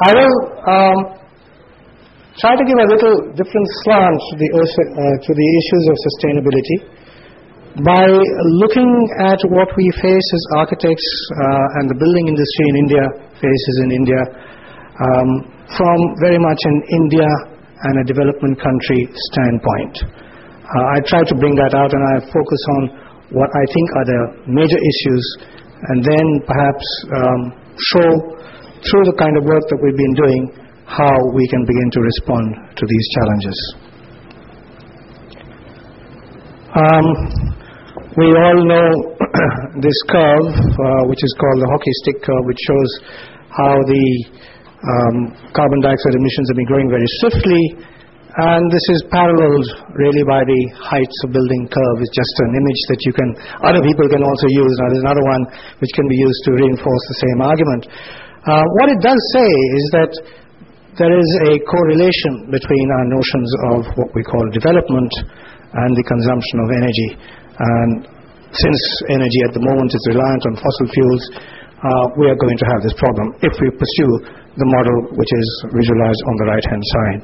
I will try to give a little different slant to the issues of sustainability by looking at what we face as architects and the building industry in India faces in India from very much an India and a development country standpoint. I try to bring that out and I focus on what I think are the major issues and then perhaps show through the kind of work that we've been doing how we can begin to respond to these challenges. We all know this curve, which is called the hockey stick curve, which shows how the carbon dioxide emissions have been growing very swiftly, and this is paralleled really by the heights of building curve. It's just an image that other people can also use. Now there's another one which can be used to reinforce the same argument. What it does say is that there is a correlation between our notions of what we call development and the consumption of energy. And since energy at the moment is reliant on fossil fuels, we are going to have this problem if we pursue the model which is visualized on the right-hand side.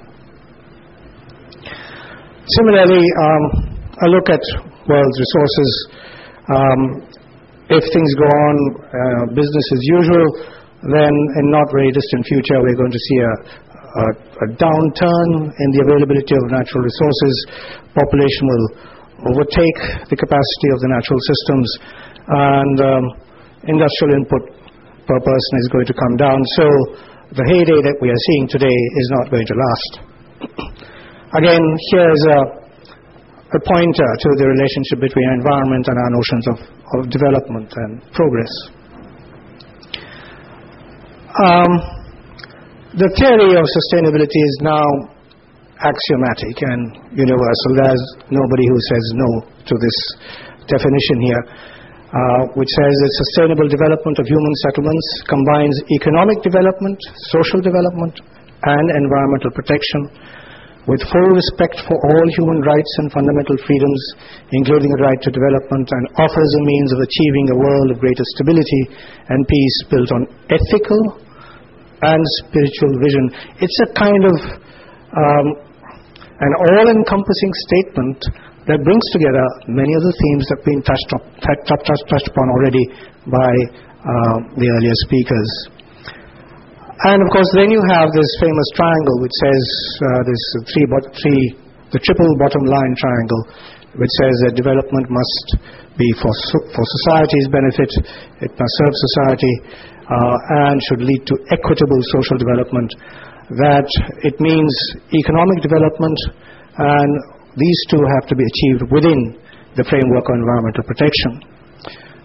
Similarly, a look at world's resources. If things go on business as usual, then in not very distant future we're going to see a downturn in the availability of natural resources. Population will overtake the capacity of the natural systems, and industrial input per person is going to come down. So the heyday that we are seeing today is not going to last. Again, here's a pointer to the relationship between environment and our notions of development and progress. The theory of sustainability is now axiomatic and universal. There's nobody who says no to this definition here, which says that sustainable development of human settlements combines economic development, social development, and environmental protection with full respect for all human rights and fundamental freedoms, including the right to development, and offers a means of achieving a world of greater stability and peace built on ethical and spiritual vision. It's a kind of an all-encompassing statement that brings together many of the themes that have been touched upon already by the earlier speakers. And of course then you have this famous triangle which says the triple bottom line triangle, which says that development must be for society's benefit, it must serve society, and should lead to equitable social development. That it means economic development, and these two have to be achieved within the framework of environmental protection.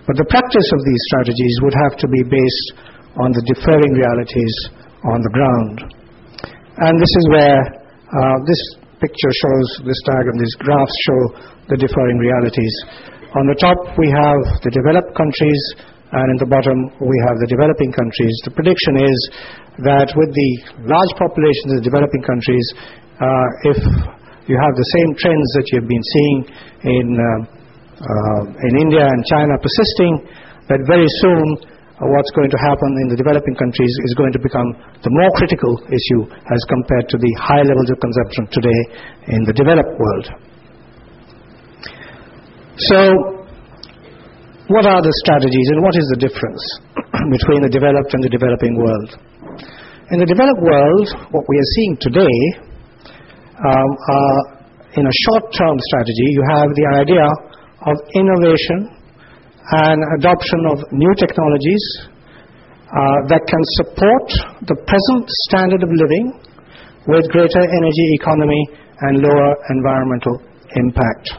But the practice of these strategies would have to be based on the differing realities on the ground. And this is where this picture shows, this diagram, these graphs show the differing realities. On the top we have the developed countries, and in the bottom we have the developing countries. The prediction is that with the large populations of the developing countries, if you have the same trends that you've been seeing in India and China persisting, that very soon what's going to happen in the developing countries is going to become the more critical issue as compared to the high levels of consumption today in the developed world. So what are the strategies and what is the difference between the developed and the developing world? In the developed world, what we are seeing today in a short-term strategy, you have the idea of innovation and adoption of new technologies that can support the present standard of living with greater energy economy and lower environmental impact.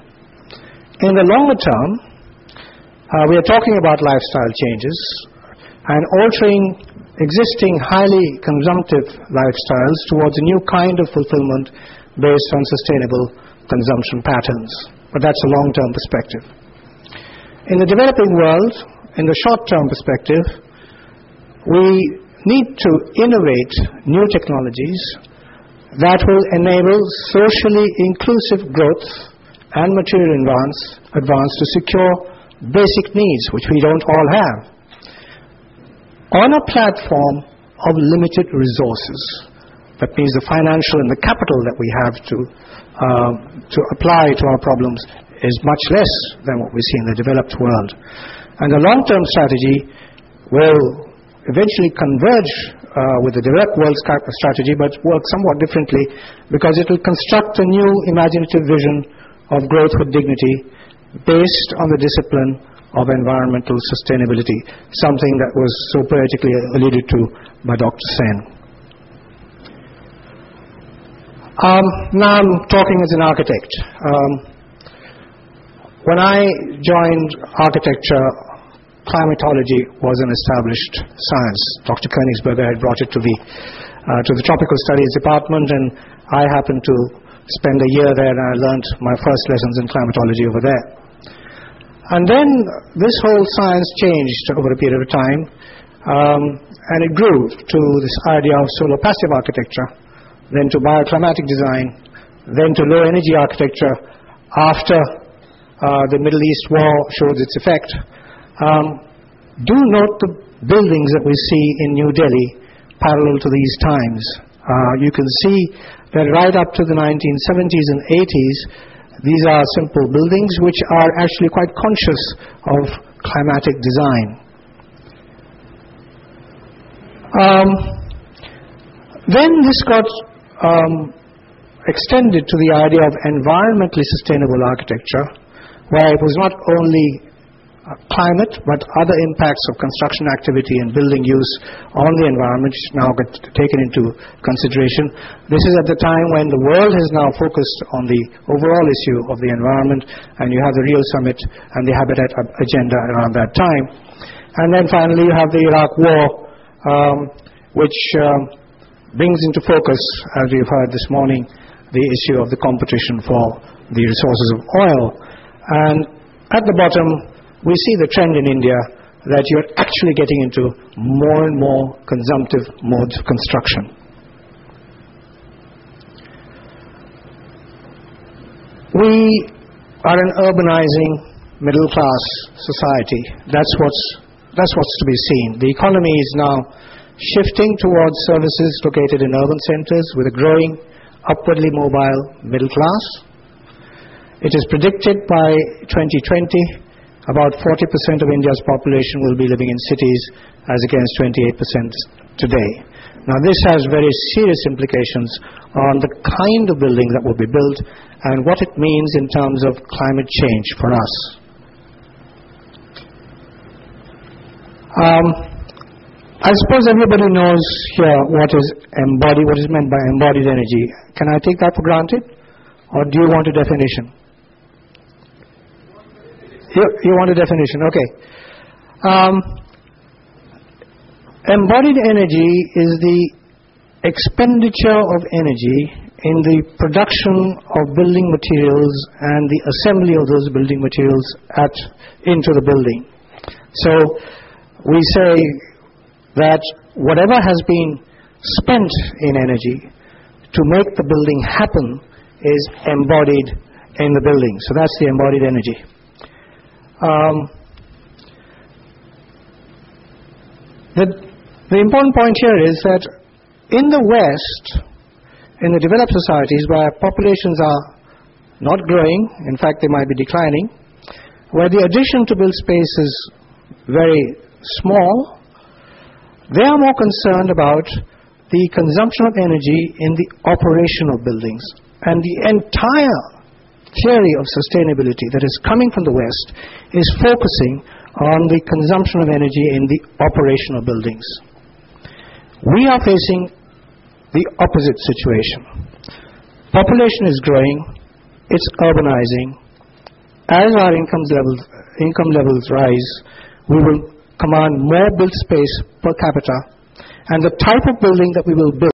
In the longer term, we are talking about lifestyle changes and altering existing highly consumptive lifestyles towards a new kind of fulfillment based on sustainable consumption patterns. But that's a long-term perspective. In the developing world, in the short-term perspective, we need to innovate new technologies that will enable socially inclusive growth and material advance to secure basic needs which we don't all have, on a platform of limited resources. That means the financial and the capital that we have to apply to our problems is much less than what we see in the developed world. And the long-term strategy will eventually converge with the developed world strategy, but work somewhat differently, because it will construct a new imaginative vision of growth with dignity based on the discipline of environmental sustainability, something that was so poetically alluded to by Dr. Sen. Now I'm talking as an architect. When I joined architecture, climatology was an established science. Dr. Königsberger had brought it to the Tropical Studies Department, and I happened to spend a year there, and I learned my first lessons in climatology over there. And then this whole science changed over a period of time, and it grew to this idea of solar passive architecture, then to bioclimatic design, then to low energy architecture after the Middle East war showed its effect. Do note the buildings that we see in New Delhi parallel to these times. You can see that right up to the 1970s and 80s, these are simple buildings which are actually quite conscious of climatic design. Then this got extended to the idea of environmentally sustainable architecture, where it was not only climate, but other impacts of construction activity and building use on the environment now get taken into consideration. This is at the time when the world has now focused on the overall issue of the environment, and you have the Rio Summit and the Habitat Agenda around that time. And then finally you have the Iraq War, which brings into focus, as we've heard this morning, the issue of the competition for the resources of oil. And at the bottom, we see the trend in India that you're actually getting into more and more consumptive modes of construction. We are an urbanizing middle-class society. That's what's to be seen. The economy is now shifting towards services located in urban centers with a growing, upwardly mobile middle class. It is predicted by 2020 about 40% of India's population will be living in cities as against 28% today. Now this has very serious implications on the kind of building that will be built and what it means in terms of climate change for us. I suppose everybody knows here what is meant by embodied energy. Can I take that for granted? Or do you want a definition? You want a definition, okay. Embodied energy is the expenditure of energy in the production of building materials and the assembly of those building materials into the building. So we say that whatever has been spent in energy to make the building happen is embodied in the building. So that's the embodied energy. The important point here is that in the West, in the developed societies where populations are not growing, in fact they might be declining, where the addition to build space is very small, they are more concerned about the consumption of energy in the operation of buildings. And the entire theory of sustainability that is coming from the West is focusing on the consumption of energy in the operation of buildings. We are facing the opposite situation. Population is growing, it's urbanizing. As our income levels rise, we will command more built space per capita, and the type of building that we will build